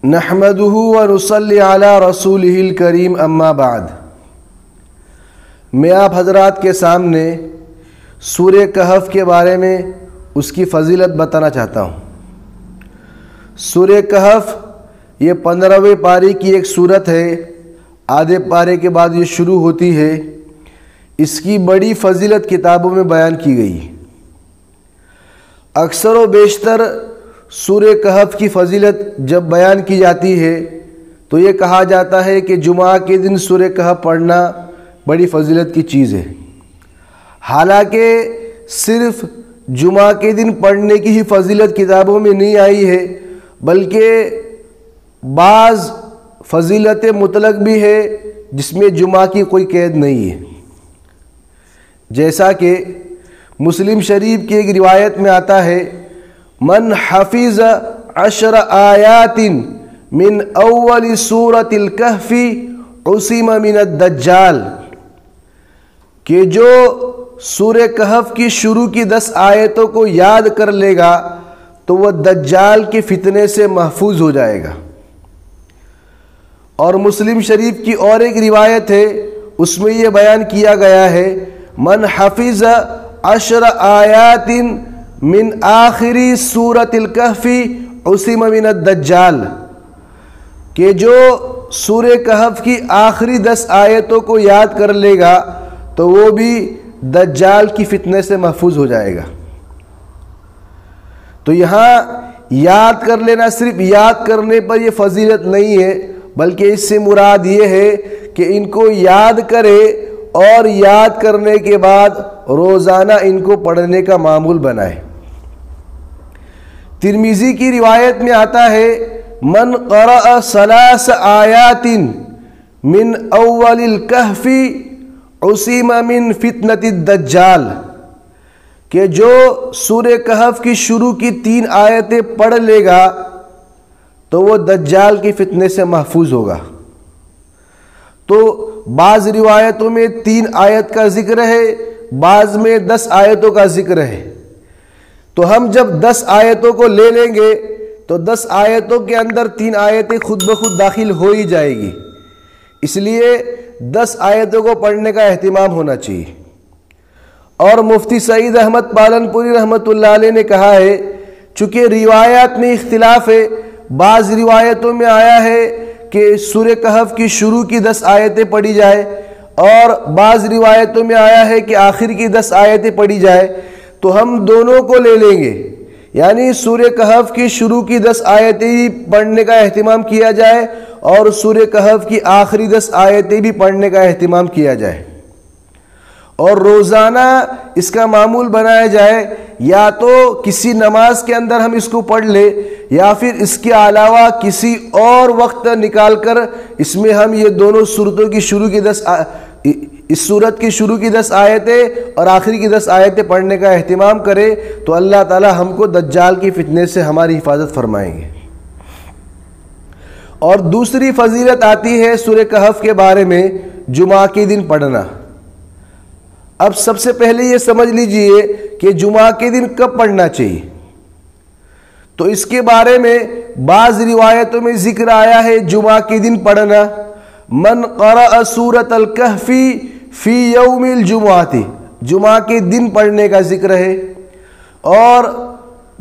نحمدہ ونصلی علی رسولہ الکریم اما بعد۔ میں آپ حضرات کے سامنے سورہ کہف کے بارے میں اس کی فضیلت بتانا چاہتا ہوں۔ سورہ کہف یہ 15ویں پارے کی ایک سورت ہے، آدھے پارے کے بعد یہ شروع ہوتی ہے۔ اس کی بڑی فضیلت کتابوں میں بیان کی گئی۔ اکثر و بیشتر سورہ کہف کی فضیلت جب بیان کی جاتی ہے تو یہ کہا جاتا ہے کہ جمعہ کے دن سورہ کہف پڑھنا بڑی فضیلت کی چیز ہے۔ حالانکہ صرف جمعہ کے دن پڑھنے کی ہی فضیلت کتابوں میں نہیں آئی ہے، بلکہ بعض فضیلت مطلق بھی ہے جس میں جمعہ کی کوئی قید نہیں ہے۔ جیسا کہ مسلم شریف کی ایک روایت میں آتا ہے، من حفظ 10 آیات من اول سورۃ الکہف عصم من الدجال، کہ جو سورہ کہف کی شروع کی 10 آیتوں کو یاد کر لے گا تو وہ دجال کے فتنے سے محفوظ ہو جائے گا۔ اور مسلم شریف کی اور ایک روایت ہے، اس میں یہ بیان کیا گیا ہے، من حفظ 10 آیات من آخری سورۃ الکہف عصم من الدجال، کہ جو سورہ کہف کی آخری 10 آیتوں کو یاد کر لے گا تو وہ بھی دجال کی فتنے سے محفوظ ہو جائے گا۔ تو یہاں یاد کر لینا صرف یاد کرنے پر یہ فضیلت نہیں ہے، بلکہ اس سے مراد یہ ہے کہ ان کو یاد کرے اور یاد کرنے کے بعد روزانہ ان کو پڑھنے کا معمول بنائے۔ ترمذی کی روایت میں آتا ہے، من قرأ 3 آیات من اول الکہف عصم من فتنۃ الدجال، کہ جو سورہ کہف کی شروع کی 3 آیتیں پڑھ لے گا تو وہ دجال کے فتنے سے محفوظ ہوگا۔ تو بعض روایتوں میں 3 آیت کا ذکر ہے، بعض میں 10 آیتوں کا ذکر ہے۔ تو ہم جب 10 آیتوں کو لے لیں گے تو 10 آیتوں کے اندر 3 آیتیں خود بخود داخل ہو ہی جائے گی، اس لیے 10 آیتوں کو پڑھنے کا اہتمام ہونا چاہیے۔ اور مفتی سعید احمد پالنپوری رحمۃ اللہ علیہ نے کہا ہے، چونکہ روایات میں اختلاف ہے، بعض روایتوں میں آیا ہے کہ سورہ کہف کی شروع کی 10 آیتیں پڑھی جائے، اور بعض روایتوں میں آیا ہے کہ آخر کی 10 آیتیں پڑھی جائے۔ تو ہم دونوں کو لے لیں گے، یعنی سورہ کہف کی شروع کی 10 آیتیں بھی پڑھنے کا اہتمام کیا جائے اور سورہ کہف کی آخری 10 آیتیں بھی پڑھنے کا اہتمام کیا جائے، اور روزانہ اس کا معمول بنایا جائے۔ یا تو کسی نماز کے اندر ہم اس کو پڑھ لیں، یا پھر اس کے علاوہ کسی اور وقت نکال کر اس میں ہم یہ دونوں سورتوں کی شروع کی 10 اس سورت کی شروع کی 10 آیتیں اور آخری کی 10 آیتیں پڑھنے کا اہتمام کرے تو اللہ تعالی ہم کو دجال کی فتنے سے ہماری حفاظت فرمائیں گے۔ اور دوسری فضیلت آتی ہے سورہ کہف کے بارے میں جمعہ کے دن پڑھنا۔ اب سب سے پہلے یہ سمجھ لیجئے کہ جمعہ کے دن کب پڑھنا چاہیے۔ تو اس کے بارے میں بعض روایتوں میں ذکر آیا ہے جمعہ کے دن پڑھنا، من قرأ سورۃ الکہف فی یوم الجمعہ، جمعہ کے دن پڑھنے کا ذکر ہے، اور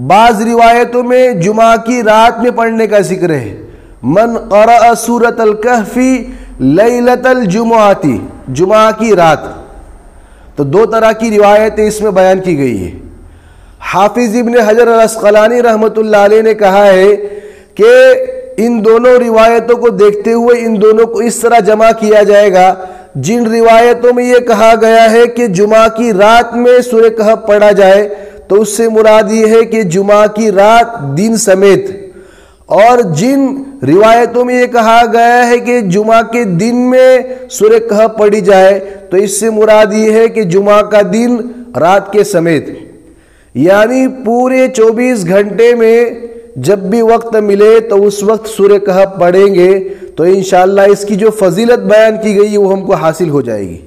بعض روایتوں میں جمعہ کی رات میں پڑھنے کا ذکر ہے، من قرأ سورۃ الکہف لیلۃ الجمعہ، جمعہ کی رات۔ تو 2 طرح کی روایتیں اس میں بیان کی گئی ہے۔ حافظ ابن حجر العسقلانی رحمۃ اللہ علیہ نے کہا ہے کہ ان دونوں روایتوں کو دیکھتے ہوئے ان دونوں کو اس طرح جمع کیا جائے گا، جن روایتوں میں یہ کہا گیا ہے کہ جمعہ کی رات میں سورہ کہف پڑھا جائے تو اس سے مراد یہ ہے کہ جمعہ کی رات دن سمیت، اور جن روایتوں میں یہ کہا گیا ہے کہ جمعہ کے دن میں سورہ کہف پڑھی جائے تو اس سے مراد یہ ہے کہ جمعہ کا دن رات کے سمیت، یعنی پورے 24 گھنٹے میں جب بھی وقت ملے تو اس وقت سورہ کہف پڑھیں گے تو انشاءاللہ اس کی جو فضیلت بیان کی گئی وہ ہم کو حاصل ہو جائے گی۔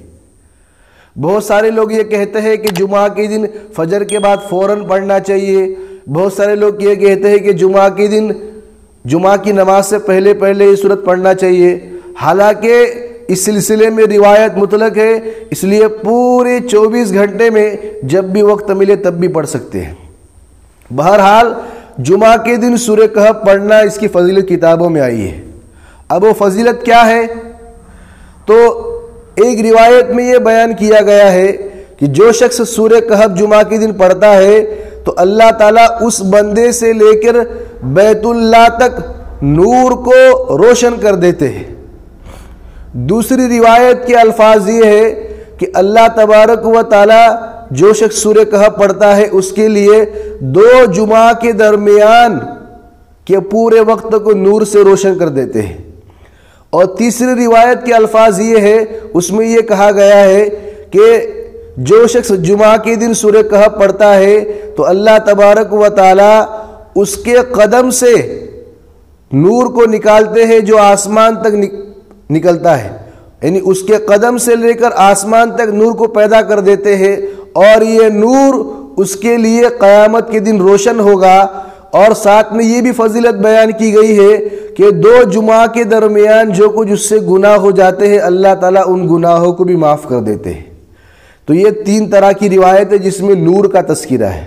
بہت سارے لوگ یہ کہتے ہیں کہ جمعہ کے دن فجر کے بعد فوراً پڑھنا چاہیے، بہت سارے لوگ یہ کہتے ہیں کہ جمعہ کے دن جمعہ کی نماز سے پہلے پہلے یہ سورت پڑھنا چاہیے، حالانکہ اس سلسلے میں روایت مطلق ہے، اس لیے پورے 24 گھنٹے میں جب بھی وقت ملے تب بھی پڑھ سکتے ہیں۔ بہرحال جمعہ کے دن سورہ کہف پڑھنا اس کی فضیلت کتابوں میں آئی ہے۔ اب وہ فضیلت کیا ہے؟ تو ایک روایت میں یہ بیان کیا گیا ہے کہ جو شخص سورہ کہف جمعہ کے دن پڑھتا ہے تو اللہ تعالیٰ اس بندے سے لے کر بیت اللہ تک نور کو روشن کر دیتے ہیں۔ دوسری روایت کے الفاظ یہ ہے کہ اللہ تبارک و تعالیٰ جو شخص سورہ کہف پڑھتا ہے اس کے لیے 2 جمعہ کے درمیان کے پورے وقت کو نور سے روشن کر دیتے ہیں۔ اور تیسری روایت کے الفاظ یہ ہے، اس میں یہ کہا گیا ہے کہ جو شخص جمعہ کے دن سورہ کہف پڑھتا ہے تو اللہ تبارک و تعالیٰ اس کے قدم سے نور کو نکالتے ہیں جو آسمان تک نکلتا ہے، یعنی اس کے قدم سے لے کر آسمان تک نور کو پیدا کر دیتے ہیں، اور یہ نور اس کے لیے قیامت کے دن روشن ہوگا۔ اور ساتھ میں یہ بھی فضیلت بیان کی گئی ہے کہ 2 جمعہ کے درمیان جو کچھ اس سے گناہ ہو جاتے ہیں اللہ تعالیٰ ان گناہوں کو بھی معاف کر دیتے ہیں۔ تو یہ 3 طرح کی روایت ہے جس میں نور کا تذکرہ ہے۔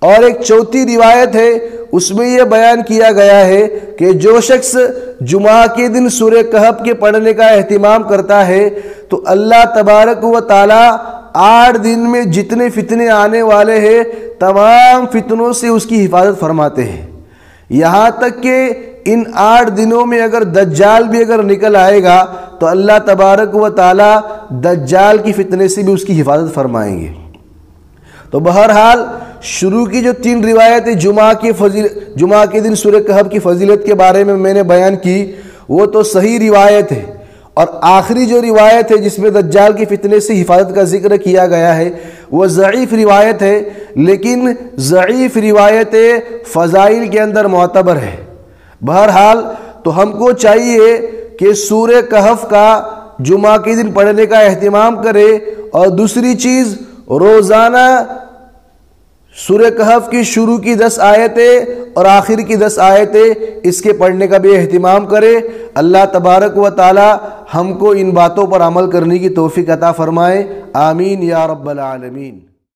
اور ایک چوتھی روایت ہے، اس میں یہ بیان کیا گیا ہے کہ جو شخص جمعہ کے دن سورہ کہف کے پڑھنے کا اہتمام کرتا ہے تو اللہ تبارک و تعالیٰ 8 دن میں جتنے فتنے آنے والے ہیں تمام فتنوں سے اس کی حفاظت فرماتے ہیں، یہاں تک کہ ان 8 دنوں میں اگر دجال بھی اگر نکل آئے گا تو اللہ تبارک و تعالیٰ دجال کی فتنے سے بھی اس کی حفاظت فرمائیں گے۔ تو بہرحال شروع کی جو 3 روایتیں جمعہ کے دن سورہ کہف کی فضیلت کے بارے میں نے بیان کی وہ تو صحیح روایت ہے، اور آخری جو روایت ہے جس میں دجال کی فتنے سے حفاظت کا ذکر کیا گیا ہے وہ ضعیف روایت ہے، لیکن ضعیف روایت فضائل کے اندر معتبر ہے۔ بہرحال تو ہم کو چاہیے کہ سورہ کہف کا جمعہ کے دن پڑھنے کا اہتمام کرے، اور دوسری چیز روزانہ سورہ کہف کی شروع کی 10 آیتیں اور آخر کی 10 آیتیں اس کے پڑھنے کا بھی اہتمام کرے۔ اللہ تبارک و تعالی ہم کو ان باتوں پر عمل کرنے کی توفیق عطا فرمائے، آمین یا رب العالمین۔